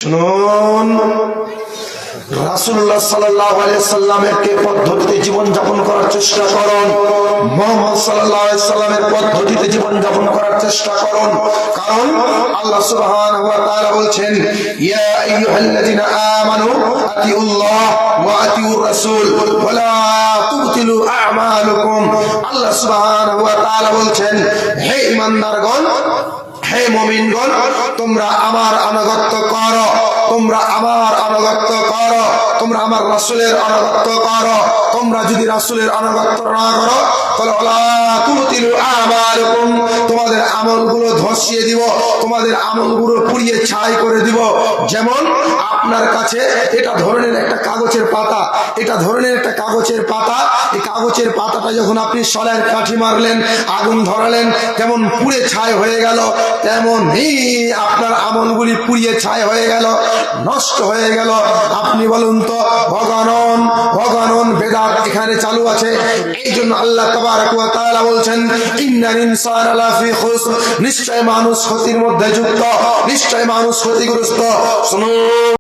শুনুন, রাসূলুল্লাহ সাল্লাল্লাহু আলাইহি সাল্লামের কে পদ্ধতিতে জীবন যাপন করার চেষ্টা করুন। মুহাম্মদ সাল্লাল্লাহু আলাইহি সাল্লামের পদ্ধতিতে জীবন যাপন করার চেষ্টা করুন। কারণ আল্লাহ সুবহানাহু ওয়া তাআলা বলছেন, ইয়া আইয়ুহাল্লাযীনা আমানু আতিউল্লাহ ওয়া আতিউর রাসূল ওয়া লা তুবতিলু আ'মালুকুম। আল্লাহ সুবহানাহু ওয়া তাআলা বলছেন, হে ঈমানদারগণ, হে মুমিনগণ, তোমরা আমার আনুগত্য করো, তোমরা আমার আনুগত্য করো, তোমরা আমার রাসূলের আনুগত্য করো। তোমরা যদি রাসূলের আনুগত্য না করো তাহলে ওয়ালা তুবতিলু আমালুকুম, তোমাদের আমলগুলো ধসিয়ে দিব, তোমাদের আমলগুলো পুড়িয়ে ছাই করে দিব। যেমন আপনার কাছে এটা ধরনের একটা কাগজের পাতা, এটা ধরনের একটা কাগজের পাতা, এই কাগজের পাতাটা যখন আপনি শলার কাঠি মারলেন, আগুন ধরালেন, যেমন পুড়ে ছাই হয়ে গেল, তেমনই আপনার আমলগুলি পুড়িয়ে ছাই হয়ে গেল, নষ্ট হয়ে গেল। আপনি বলুন তো, অগণন অগণন বেদাত এখানে চালু আছে। এই জন্য আল্লাহ তাবারক ওয়া তাআলা বলছেন, ইন্নাল ইনসানা লাফি খুসর, নিশ্চয় মানুষ ক্ষতির মধ্যে যুক্ত, নিশ্চয় মানুষ ক্ষতিগ্রস্ত। শুনুন।